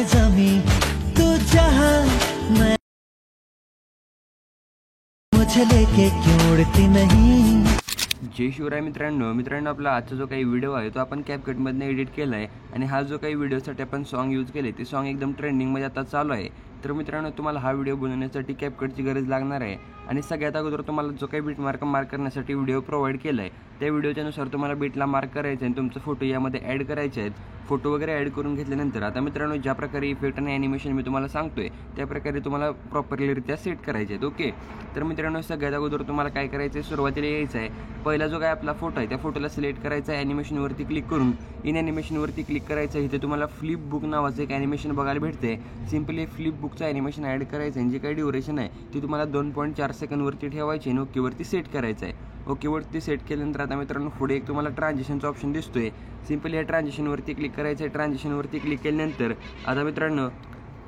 जमी तू जहां मैं मुझे लेके क्यों उड़ती नहीं। जय शिवराय मित्रांनो आपला आजचा जो काही व्हिडिओ आहे तो आपण कॅपकटमधनं एडिट केला आहे आणि हा जो काही व्हिडिओसाठी आपण सॉन्ग यूज केले ते सॉन्ग एकदम ट्रेंडिंगमध्ये आता चालू आहे। तर मित्रांनो तुम्हाला हा व्हिडिओ बनवण्यासाठी कॅपकटची गरज लागणार आहे आणि सगळ्यात अगोदर तुम्हाला जो काही बीट मार्क करण्यासाठी व्हिडिओ प्रोव्हाइड केला आहे त्या व्हिडिओच्यानुसार तुम्हाला बीटला मार्क करायचं आहे आणि तुमचे फोटो यामध्ये ॲड करायचे आहेत। फोटो वगैरे ॲड करून घेतल्यानंतर आता मित्रांनो ज्या प्रकारे इफेक्ट आणि ॲनिमेशन मी तुम्हाला सांगतोय त्या प्रकारे तुम्हाला प्रॉपरलीरित्या सेट करायचे आहेत। ओके, तर मित्रांनो सगळ्यात अगोदर तुम्हाला काय करायचं आहे, सुरुवातीला यायचं आहे, पहिला जो काय आपला फोटो आहे त्या फोटोला सिलेक्ट करायचा आहे, ॲनिमेशनवरती क्लिक करून इन ॲनिमेशनवरती क्लिक करायचं आहे। इथे तुम्हाला फ्लिप बुक नावाचं एक ॲनिमेशन बघायला भेटते। सिम्पली फ्लिप बुकचं ॲनिमेशन ॲड करायचं आहे, जे काही ड्युरेशन आहे ती तुम्हाला 2.4 सेकंदवरती ठेवायची आणि ओकेवरती सेट करायचं आहे। ओकेवरती सेट केल्यानंतर आता मित्रांनो पुढे एक तुम्हाला ट्रान्झिशनचा ऑप्शन दिसतोय। सिम्पली या ट्रान्झिशनवरती क्लिक करायचं आहे। ट्रान्झिशनवरती क्लिक केल्यानंतर आता मित्रांनो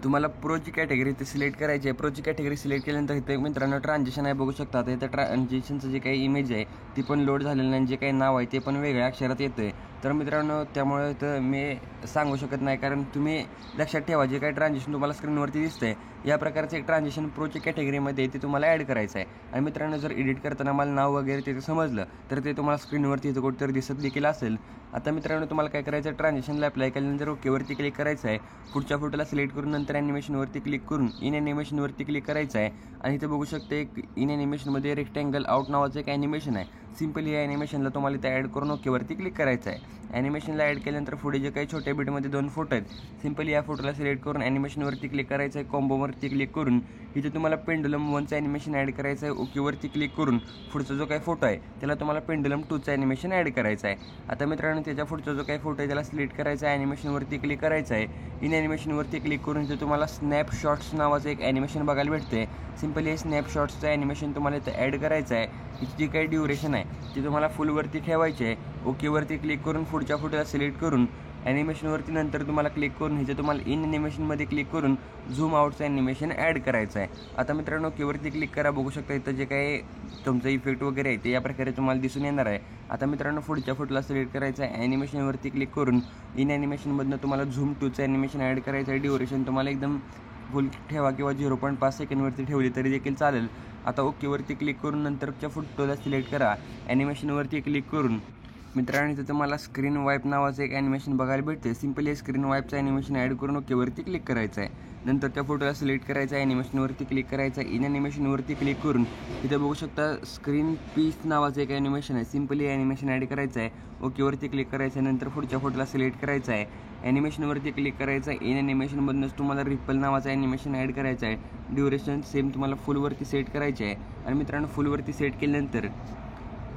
तुम्हाला प्रोची कॅटेगरी ते सिलेक्ट करायची आहे। प्रोची कॅटेगरी सिलेक्ट केल्यानंतर इथे मित्रांनो ट्रान्झिशन आहे बघू शकता। आता इथं ट्रान्झिशनचं जे काही इमेज आहे ती पण लोड झालेलं नाही, जे काही नाव आहे ते पण वेगळ्या अक्षरात येतं आहे। तर मित्रांनो त्यामुळे तर मी सांगू शकत नाही, कारण तुम्ही लक्षात ठेवा जे काही ट्रान्झिशन तुम्हाला स्क्रीनवरती दिसतंय या प्रकारचं एक ट्रान्झिशन प्रोची कॅटेगरीमध्ये ते तुम्हाला ॲड करायचं आहे। आणि मित्रांनो जर एडिट करताना मला नाव वगैरे ते समजलं तर ते तुम्हाला स्क्रीनवरती इथं कुठेतरी दिसत देखील असेल। आता मित्रांनो तुम्हाला काय करायचं आहे, ट्रान्झिशनला अप्लाय केल्यानंतर ओकेवरती क्लिक करायचं आहे। पुढच्या फोटोला सिलेक्ट करून नंतर ॲनिमेशनवरती क्लिक करून इन ॲनिमेशनवरती क्लिक करायचं आहे आणि इथे बघू शकते एक इन ॲनिमेशनमध्ये रेक्टँगल आउट नावाचं एक ॲनिमेशन आहे। सिम्पली या ॲनिमेशनला तुम्हाला इथे ॲड करून ओकेवरती क्लिक करायचं आहे। ॲनिमेशनला ॲड केल्यानंतर पुढे जे काही छोट्या बीटमध्ये 2 फोटो आहेत, सिम्पली या फोटोला सिलेक्ट करून ॲनिमेशनवरती क्लिक करायचं आहे। कॉम्बोवरती क्लिक करून इथे तुम्हाला पेंडुलम 1चं ॲनिमेशन ॲड करायचं आहे। ओकेवरती क्लिक करून पुढचा जो काही फोटो आहे त्याला तुम्हाला पेंडुलम 2चं ॲनिमेशन ॲड करायचं आहे। आता मित्रांनो त्याच्या पुढचा जो काही फोटो आहे त्याला सिलेक्ट करायचा आहे, ॲनिमेशनवरती क्लिक करायचं आहे। इन ॲनिमेशनवरती क्लिक करून इथे तुम्हाला स्नॅपशॉट्स नावाचं एक ॲनिमेशन बघायला भेटते। सिम्पली हे स्नॅपशॉट्सचं ॲनिमेशन तुम्हाला इथं ॲड करायचं आहे। हिची जी काही ड्युरेशन आहे ती तुम्हाला फुलवरती ठेवायची आहे। ओकेवरती क्लिक करून पुढच्या फोटोला सिलेक्ट करून ॲनिमेशनवरती नंतर तुम्हाला क्लिक करून इथे तुम्हाला इन ॲनिमेशनमध्ये क्लिक करून झूम आउटचं ॲनिमेशन ॲड करायचं आहे। आता मित्रांनो ओकेवरती क्लिक करा, बघू शकता इथं जे काही तुमचं इफेक्ट वगैरे आहे ते या प्रकारे तुम्हाला दिसून येणार आहे। आता मित्रांनो पुढच्या फोटोला सिलेक्ट करायचं आहे, ॲनिमेशनवरती क्लिक करून इन ॲनिमेशनमधनं तुम्हाला झूम 2चं ॲनिमेशन ॲड करायचं आहे। ड्युरेशन तुम्हाला एकदम फुल ठेवा किंवा 0.5 सेकंडवरती ठेवली तरी देखील चालेल। आता ओकेवरती क्लिक करून नंतरच्या फोटोला सिलेक्ट करा, ॲनिमेशनवरती क्लिक करून मित्रांनो इथं तुम्हाला स्क्रीन वाईप नावाचं एक ॲनिमेशन बघायला भेटते। सिम्पली स्क्रीन वाईपचं ॲनिमेशन ॲड करून ओकेवरती क्लिक करायचं आहे। नंतर त्या फोटोला सिलेक्ट करायचं आहे, ॲनिमेशनवरती क्लिक करायचं आहे। इन ॲनिमेशनवरती क्लिक करून इथे बघू शकता स्क्रीन पीस नावाचं एक ॲनिमेशन आहे। सिम्पली ॲनिमेशन ॲड करायचं आहे, ओकेवरती क्लिक करायचं आहे। नंतर पुढच्या फोटोला सिलेक्ट करायचं आहे, ॲनिमेशनवरती क्लिक करायचं आहे। इन ॲनिमेशनमधूनच तुम्हाला रिपल नावाचं ॲनिमेशन ॲड करायचं आहे। ड्युरेशन सेम तुम्हाला फुलवरती सेट करायचे आहे आणि मित्रांनो फुलवरती सेट केल्यानंतर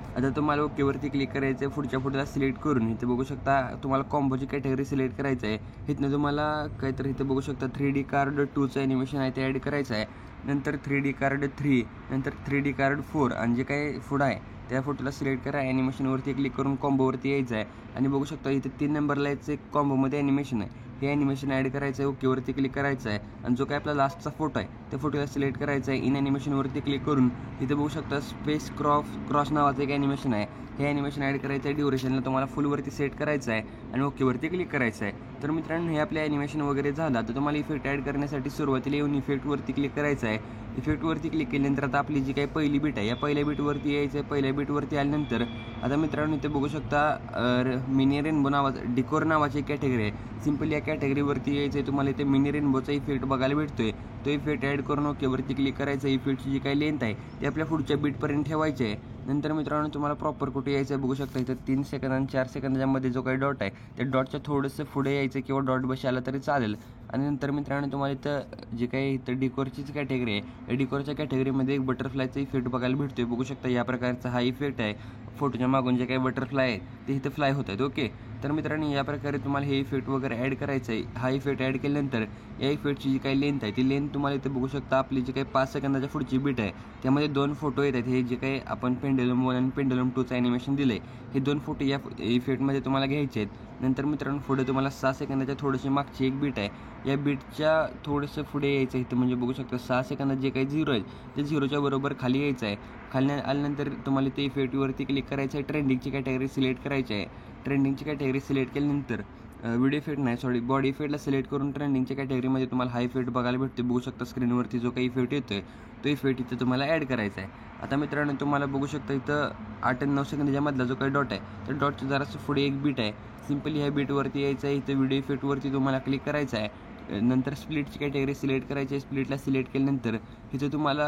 आता तुम्हाला ओकेवरती क्लिक करायचं आहे। पुढच्या फोटोला सिलेक्ट करून इथे बघू शकता तुम्हाला कॉम्बोची कॅटेगरी सिलेक्ट करायचं आहे। इथनं तुम्हाला काहीतरी इथे बघू शकता 3D कार्ड 2चं ॲनिमेशन आहे ते ॲड करायचं आहे। नंतर 3D कार्ड 3, नंतर 3D कार्ड 4 आणि जे काही फुड आहे त्या फोटोला सिलेक्ट करा, ॲनिमेशनवरती क्लिक करून कॉम्बोवरती यायचं आहे आणि बघू शकता इथे 3 नंबरला यायचं एक कॉम्बोमध्ये ॲनिमेशन आहे, हे ॲनिमेशन ॲड करायचं आहे। ओकेवरती क्लिक करायचं आहे आणि जो काही आपला लास्टचा फोटो आहे त्या फोटोला सिलेक्ट करायचा आहे। इन ॲनिमेशनवरती क्लिक करून इथे बघू शकता स्पेस क्रॉस नावाचं एक ॲनिमेशन आहे, हे ॲनिमेशन ॲड करायचं आहे। ड्युरेशनला तुम्हाला फुलवरती सेट करायचं आहे आणि ओकेवरती क्लिक करायचं आहे। तर मित्रांनो हे आपले ॲनिमेशन वगैरे झालं। तर तुम्हाला इफेक्ट ॲड करण्यासाठी सुरुवातीला येऊन इफेक्टवरती क्लिक करायचं आहे। इफेक्टवरती क्लिक केल्यानंतर आता आपली जी काही पहिली बीट आहे या पहिल्या बीटवरती यायचं आहे। पहिल्या बीटवरती आल्यानंतर आता मित्रांनो इथे बघू शकता मिनी रेनबो नावाचं डिकोर नावाची कॅटेगरी आहे। सिम्पली या कॅटेगरीवरती यायचं आहे, तुम्हाला इथे मिनी रेनबोचा इफेक्ट बघायला भेटतोय, तो इफेक्ट ॲड करून ओकेवरती क्लिक करायचं आहे। इफेक्टची जी काही लेंथ आहे ती आपल्या पुढच्या बीटपर्यंत ठेवायची आहे। नंतर मित्रांनो तुम्हाला प्रॉपर कुठे यायचं आहे बघू शकता इथं 3 सेकंद आणि 4 सेकंदाच्या मध्ये जो काही डॉट आहे त्या डॉटच्या थोडंसं पुढे यायचं किंवा डॉट बशी आला तरी चालेल। आणि नंतर मित्रांनो तुम्हाला इथं जे काही इथं डिकोरचीच कॅटेगरी आहे या डिकोरच्या कॅटेगरीमध्ये एक बटरफ्लायचा इफेक्ट बघायला भेटतोय। बघू शकता या प्रकारचा हा इफेक्ट आहे, फोटोच्या मागून जे काही बटरफ्लाय आहे ते इथं फ्लाय होत आहेत। ओके, तर मित्रांनो या प्रकारे तुम्हाला हे इफेक्ट वगैरे ॲड करायचं आहे। हा इफेक्ट ॲड केल्यानंतर या इफेक्टची जी काही लेंथ आहे ती लेंथ तुम्हाला इथे बघू शकता आपली जी काही 5 सेकंदाच्या पुढची बीट आहे त्यामध्ये 2 फोटो येत आहेत। हे जे काही आपण पेंडुलम 1 आणि पेंडुलम 2चं ॲनिमेशन दिलं आहे हे 2 फोटो या इफेक्टमध्ये तुम्हाला घ्यायचे आहेत। नंतर मित्रांनो पुढे तुम्हाला 6 सेकंदाच्या थोडीशी मागची एक बीट आहे, या बीटच्या थोडंसं पुढे यायचं आहे। इथं म्हणजे बघू शकता 6 सेकंदात जे काही 0 आहे ते 0च्या बरोबर खाली यायचं आहे। खाली आल्यानंतर तुम्हाला ते इफेक्टवरती क्लिक करायचं आहे, ट्रेंडिंगची कॅटेगरी सिलेक्ट करायची आहे। ट्रेंडिंगची कॅटेगरी सिलेक्ट केल्यानंतर व्हिडिओ इफेक्ट नाही सॉरी बॉडी इफेक्टला सिलेक्ट करून ट्रेंडिंगच्या कॅटेगरीमध्ये तुम्हाला हा इफेक्ट बघायला भेटतो. बघू शकता स्क्रीनवरती जो काही इफेक्ट येतो आहे तो इफेक्ट इथं तुम्हाला ॲड करायचा आहे. आता मित्रांनो तुम्हाला बघू शकता इथं 8 आणि 9 सेकंदाच्या मधला जो काही डॉट आहे तर डॉटच्या जरासं पुढे एक बीट आहे. सिम्पली ह्या बीटवरती यायचं आहे. इथं व्हिडिओ इफेक्टवरती तुम्हाला क्लिक करायचं आहे. नंतर स्प्लिटची कॅटेगरी सिलेक्ट करायची आहे. स्प्लिटला सिलेक्ट केल्यानंतर इथं तुम्हाला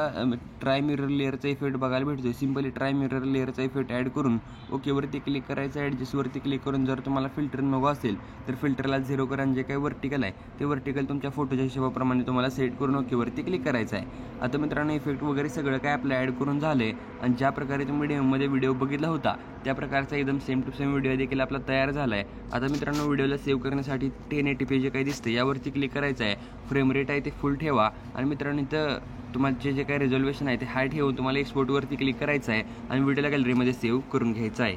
ट्राय मिरर लेअरचा इफेक्ट बघायला भेटतो. सिम्पली ट्राय मिरर लेअरचा इफेक्ट ॲड करून ओकेवरती क्लिक करायचं आहे. ॲडजस्टवरती क्लिक करून जर तुम्हाला फिल्टर नको असेल तर फिल्टरला 0 करा आणि जे काही वर्टिकल आहे ते वर्टिकल तुमच्या फोटोच्या हिशोबाप्रमाणे तुम्हाला सेट करून ओकेवरती क्लिक करायचं आहे. आता मित्रांनो इफेक्ट वगैरे सगळं काय आपलं ॲड करून झालं आहे आणि ज्या प्रकारे तुम्ही मीडियममध्ये व्हिडिओ बघितला होता त्या प्रकारचा एकदम सेम टू सेम व्हिडिओ देखील आपला तयार झाला आहे. आता मित्रांनो व्हिडिओला सेव्ह करण्यासाठी 1080p जे काही दिसते यावरती क्लिक करायचं आहे. फ्रेम रेट आहे ते फुल ठेवा आणि मित्रांनो इथं तुम्हाला जे काही रिझॉल्युशन आहे ते हाय ठेवून तुम्हाला एक्सपोर्टवरती क्लिक करायचं आहे आणि व्हिडिओला गॅलरीमध्ये सेव्ह करून घ्यायचं आहे.